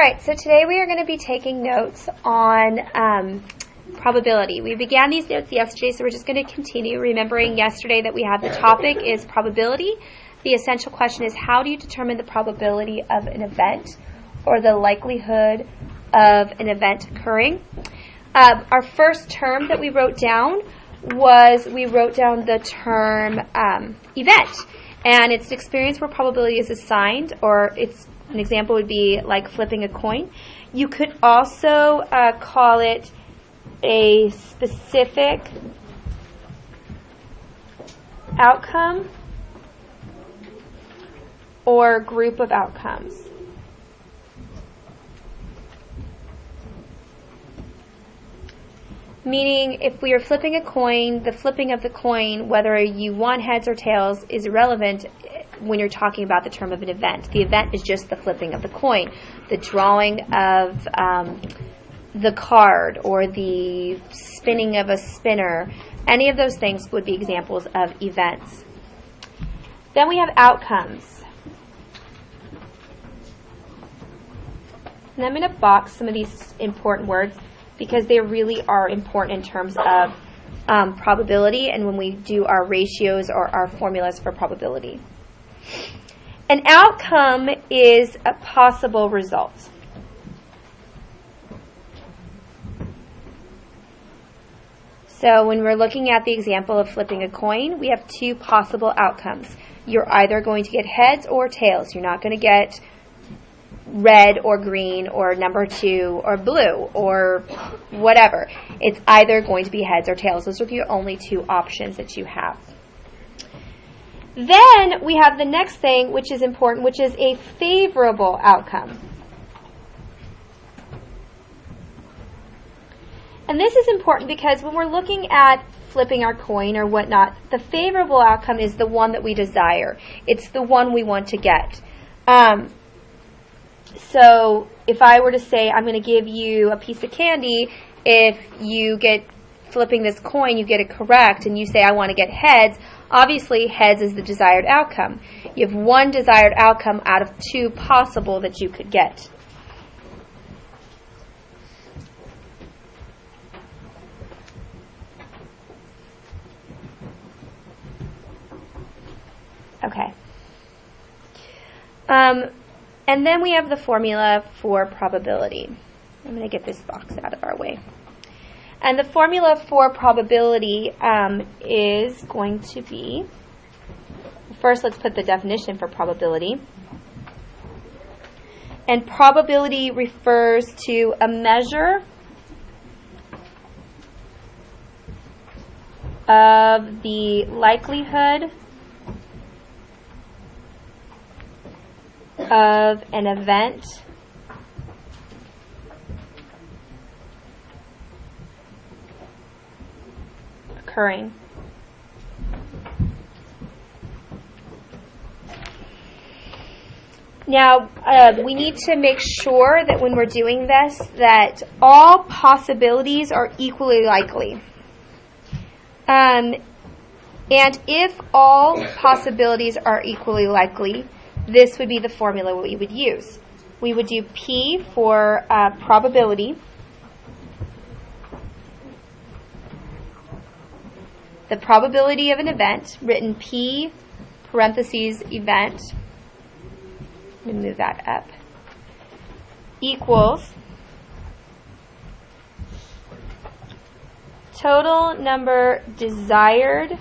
Alright, so today we are going to be taking notes on probability. We began these notes yesterday, so we're just going to continue, remembering yesterday that we had the topic is probability. The essential question is, how do you determine the probability of an event or the likelihood of an event occurring? Our first term that we wrote down was, we wrote down the term event. And it's an experience where probability is assigned, or it's an example would be like flipping a coin. You could also call it a specific outcome or group of outcomes. Meaning, if we are flipping a coin, the flipping of the coin, whether you want heads or tails, is irrelevant when you're talking about the term of an event. The event is just the flipping of the coin, the drawing of the card, or the spinning of a spinner. Any of those things would be examples of events. Then we have outcomes. And I'm going to box some of these important words because they really are important in terms of probability and when we do our ratios or our formulas for probability. An outcome is a possible result. So when we're looking at the example of flipping a coin, we have two possible outcomes. You're either going to get heads or tails. You're not going to get red or green or number 2 or blue or whatever. It's either going to be heads or tails. Those are your only two options that you have. Then we have the next thing, which is important, which is a favorable outcome. And this is important because when we're looking at flipping our coin or whatnot, the favorable outcome is the one that we desire. It's the one we want to get. So if I were to say, I'm going to give you a piece of candy, if you get flipping this coin, you get it correct, and you say, I want to get heads, obviously heads is the desired outcome. You have one desired outcome out of two possible that you could get. Okay. And then we have the formula for probability. I'm going to get this box out of our way. And the formula for probability is going to be, first let's put the definition for probability. And probability refers to a measure of the likelihood of an event occurring. Now, we need to make sure that when we're doing this, that all possibilities are equally likely. And if all possibilities are equally likely, this would be the formula we would use. We would do P for probability. The probability of an event, written P parentheses event. Let me move that up. Equals total number desired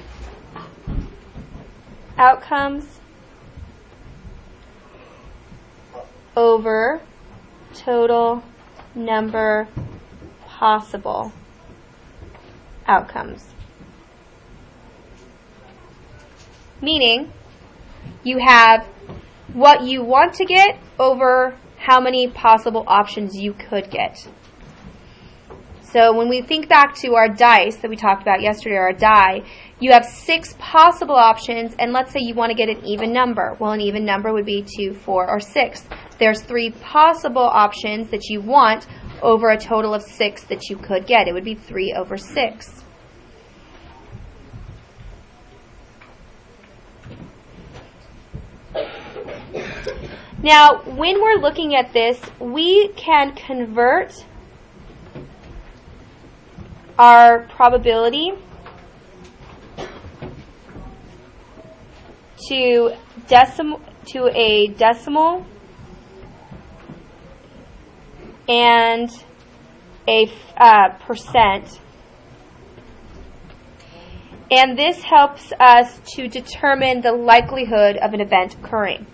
outcomes over total number possible outcomes. Meaning, you have what you want to get over how many possible options you could get. So when we think back to our dice that we talked about yesterday, our die, you have 6 possible options, and let's say you want to get an even number. Well, an even number would be 2, 4, or 6. There's 3 possible options that you want over a total of 6 that you could get. It would be 3 over 6. Now, when we're looking at this, we can convert our probability to a decimal and a percent. And this helps us to determine the likelihood of an event occurring.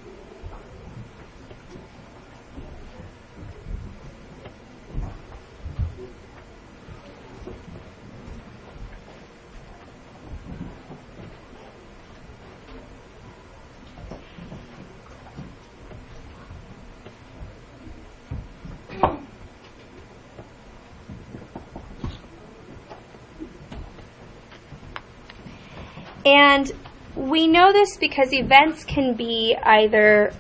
And we know this because events can be either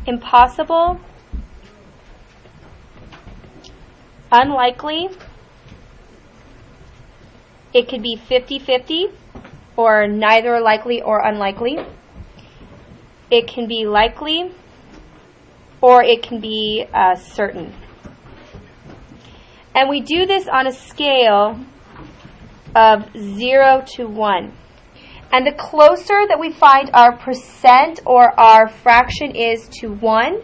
impossible, unlikely, it could be 50-50, or neither likely or unlikely. It can be likely, or it can be certain. And we do this on a scale of 0 to 1. And the closer that we find our percent or our fraction is to 1,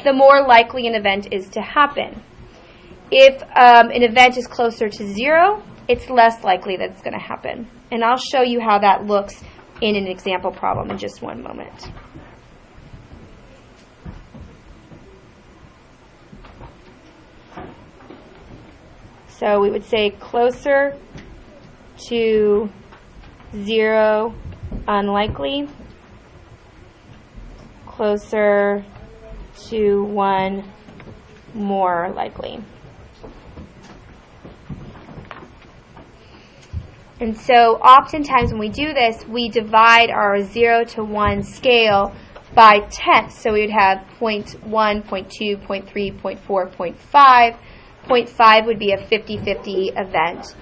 the more likely an event is to happen. If an event is closer to 0, it's less likely that it's going to happen. And I'll show you how that looks in an example problem in just one moment. So we would say closer to 0, unlikely, closer to 1, more likely. And so oftentimes when we do this, we divide our 0 to 1 scale by tenths. So we would have 0.1, 0.2, 0.3, 0.4, 0.5. 0.5 would be a 50-50 event,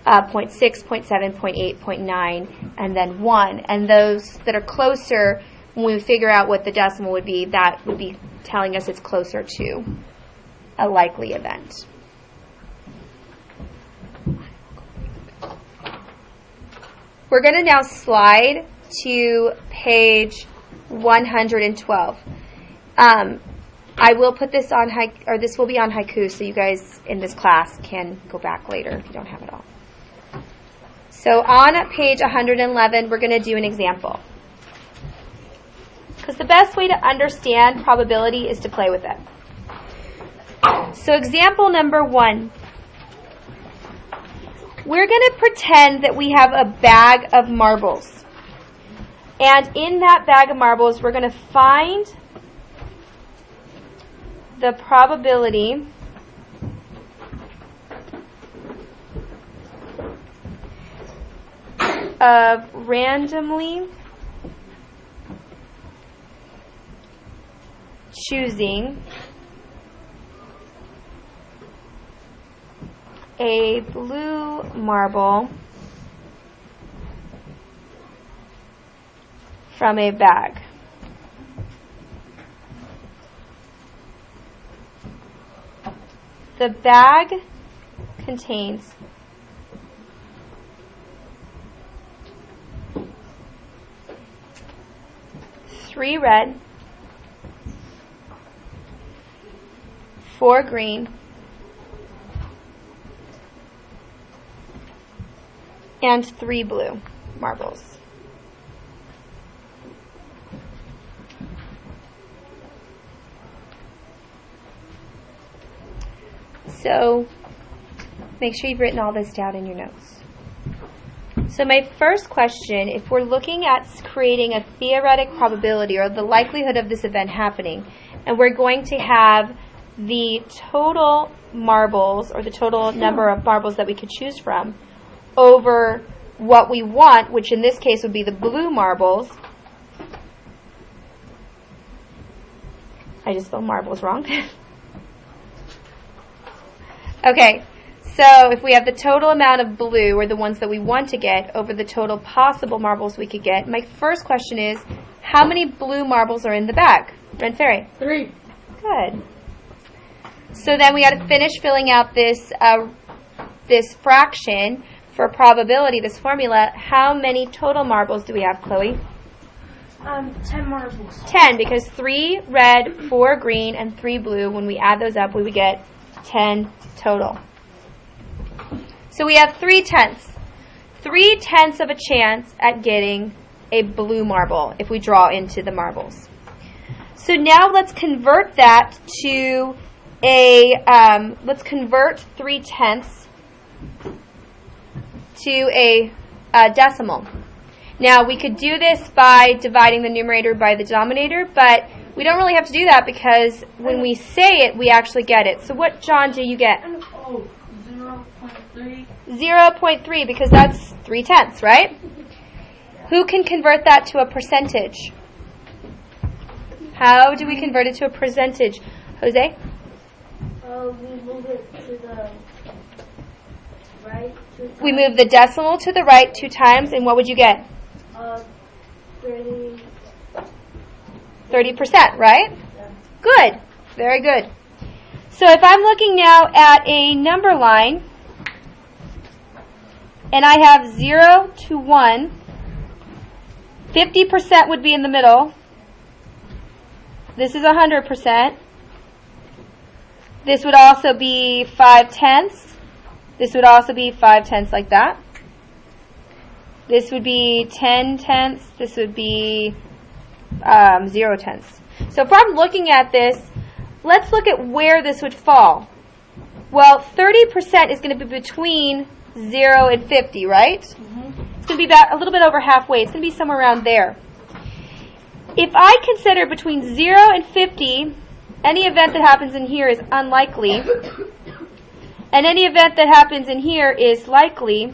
0.6, 0.7, 0.8, 0.9, and then 1. And those that are closer, when we figure out what the decimal would be, that would be telling us it's closer to a likely event. We're going to now slide to page 112. I will put this on this will be on haiku, so you guys in this class can go back later if you don't have it all. So on page 111, we're going to do an example. Because the best way to understand probability is to play with it. So example number 1. We're going to pretend that we have a bag of marbles. And in that bag of marbles, we're going to find the probability of randomly choosing a blue marble from a bag. The bag contains 3 red, 4 green, and 3 blue marbles. So make sure you've written all this down in your notes. So my first question, if we're looking at creating a theoretic probability or the likelihood of this event happening, and we're going to have the total marbles or the total number of marbles that we could choose from over what we want, which in this case would be the blue marbles. I just spelled marbles wrong. Okay, So if we have the total amount of blue, or the ones that we want to get, over the total possible marbles we could get, my first question is, how many blue marbles are in the bag? Ren Ferry? 3. Good. So then we got to finish filling out this this fraction for probability, this formula. How many total marbles do we have, Chloe? 10 marbles. 10, because 3 red, 4 green, and 3 blue. When we add those up, we would get 10 total. So we have 3/10. 3/10 of a chance at getting a blue marble if we draw into the marbles. So now let's convert that to let's convert 3/10 to a decimal. Now we could do this by dividing the numerator by the denominator, but we don't really have to do that because when we say it, we actually get it. So what, John, do you get? 0.3. 0.3, because that's 3/10, right? Who can convert that to a percentage? How do we convert it to a percentage? Jose? We move it to the right 2 times. We move the decimal to the right 2 times, and what would you get? 30%, right? Yeah. Good. Very good. So if I'm looking now at a number line, and I have 0 to 1, 50% would be in the middle. This is 100%. This would also be 5/10. This would also be 5/10 like that. This would be 10/10. This would be 0/10. So if I'm looking at this, let's look at where this would fall. Well, 30% is going to be between 0 and 50, right? Mm-hmm. It's going to be about a little bit over halfway. It's going to be somewhere around there. If I consider between 0 and 50, any event that happens in here is unlikely, and any event that happens in here is likely,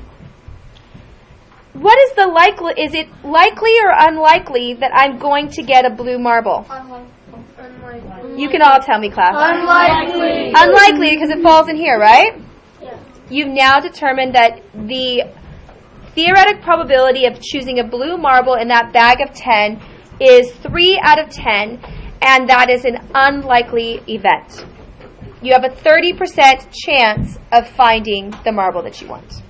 what is the likely? Is it likely or unlikely that I'm going to get a blue marble? Unlikely. You can all tell me, class. Unlikely. Unlikely because it falls in here, right? Yeah. You've now determined that the theoretic probability of choosing a blue marble in that bag of 10 is 3 out of 10, and that is an unlikely event. You have a 30% chance of finding the marble that you want.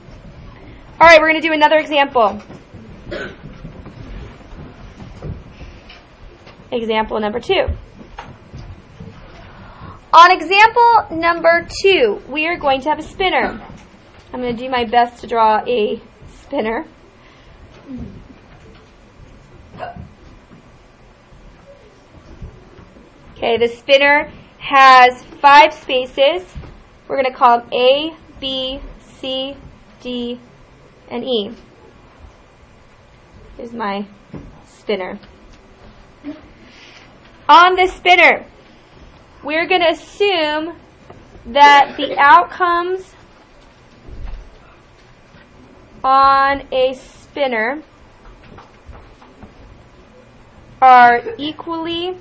All right, we're going to do another example. Example number 2. On example number 2, we are going to have a spinner. I'm going to do my best to draw a spinner. Okay, the spinner has 5 spaces. We're going to call them A, B, C, D, and E. Here's my spinner. On this spinner, we're going to assume that the outcomes on a spinner are equally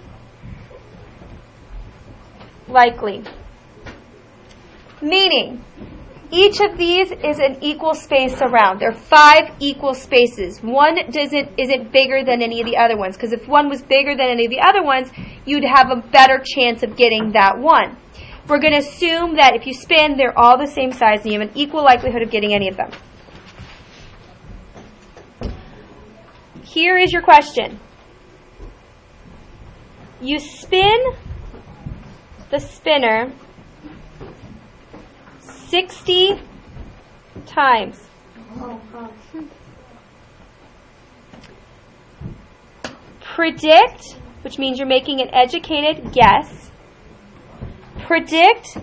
likely. Meaning, each of these is an equal space around. There are 5 equal spaces. One isn't bigger than any of the other ones, because if one was bigger than any of the other ones, you'd have a better chance of getting that one. We're going to assume that if you spin, they're all the same size and you have an equal likelihood of getting any of them. Here is your question. You spin the spinner 60 times. Predict, which means you're making an educated guess. Predict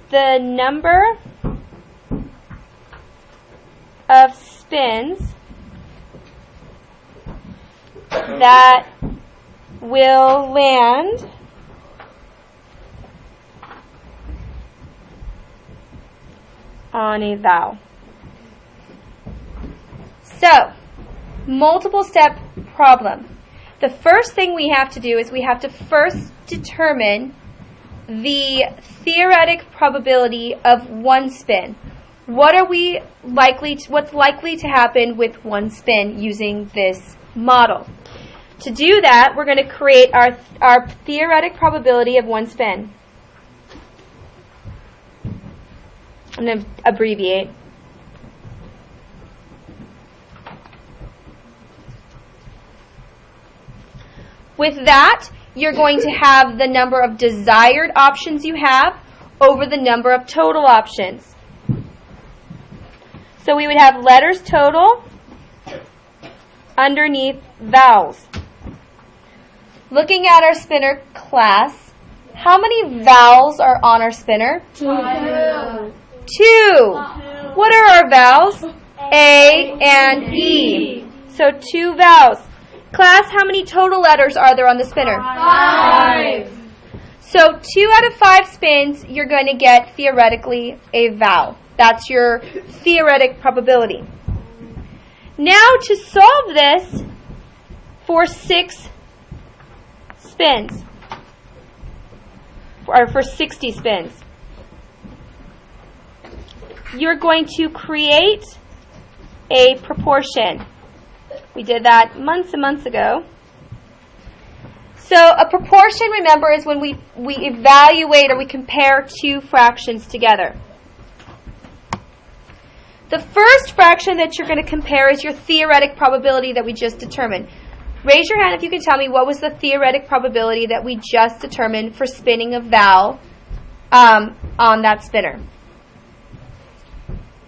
the number of spins that will land on a vowel. So, multiple step problem. The first thing we have to do is we have to first determine the theoretic probability of one spin. What's likely to happen with one spin using this model? To do that, we're going to create our theoretic probability of one spin. I'm going to abbreviate. With that, you're going to have the number of desired options you have over the number of total options. So we would have letters total underneath vowels. Looking at our spinner class, how many vowels are on our spinner? 2. 2. What are our vowels? A and E. So 2 vowels. Class, how many total letters are there on the spinner? 5. So 2 out of 5 spins, you're going to get theoretically a vowel. That's your theoretic probability. Now to solve this for 6 spins, or for 60 spins, you're going to create a proportion. We did that months and months ago. So a proportion, remember, is when we evaluate or we compare 2 fractions together. The first fraction that you're going to compare is your theoretic probability that we just determined. Raise your hand if you can tell me what was the theoretic probability that we just determined for spinning a vowel on that spinner.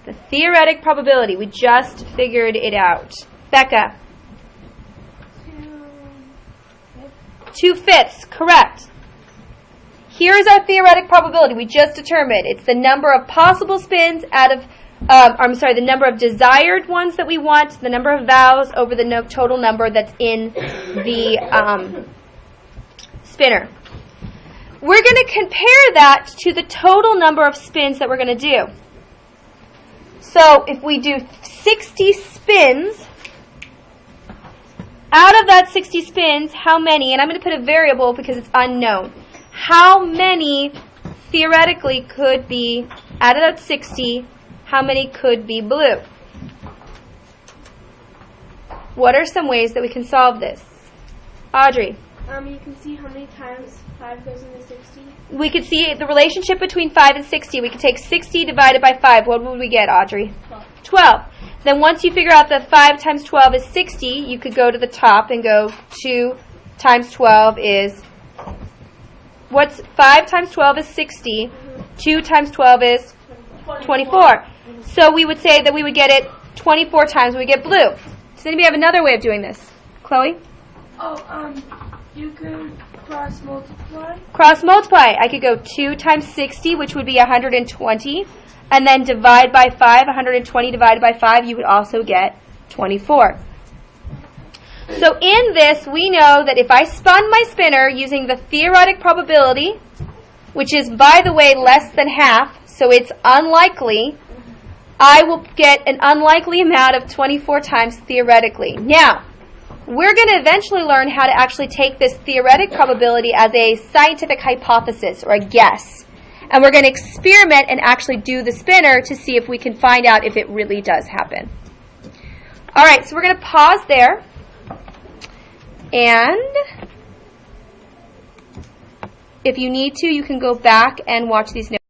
The theoretic probability, we just figured it out. Becca? 2/5, correct. Here's our theoretic probability we just determined. It's the number of possible spins out of, the number of desired ones that we want, the number of vowels over the total number that's in the spinner. We're going to compare that to the total number of spins that we're going to do. So if we do 60 spins, out of that 60 spins, how many, and I'm going to put a variable because it's unknown, how many theoretically could be, out of that 60, how many could be blue? What are some ways that we can solve this? Audrey? You can see how many times 5 goes into 60. We could see the relationship between 5 and 60. We could take 60 divided by 5. What would we get, Audrey? 12. Then once you figure out that 5 times 12 is 60, you could go to the top and go 2 times 12 is, 5 times 12 is 60, 2 times 12 is 24. So we would say that we would get it 24 times when we get blue. Does anybody have another way of doing this? Chloe? You could cross multiply. Cross multiply. I could go 2 times 60, which would be 120, and then divide by 5. 120 divided by 5, you would also get 24. So in this, we know that if I spun my spinner using the theoretic probability, which is, by the way, less than half, so it's unlikely, I will get an unlikely amount of 24 times theoretically. Now, we're going to eventually learn how to actually take this theoretic probability as a scientific hypothesis or a guess. And we're going to experiment and actually do the spinner to see if we can find out if it really does happen. All right, so we're going to pause there. And if you need to, you can go back and watch these notes.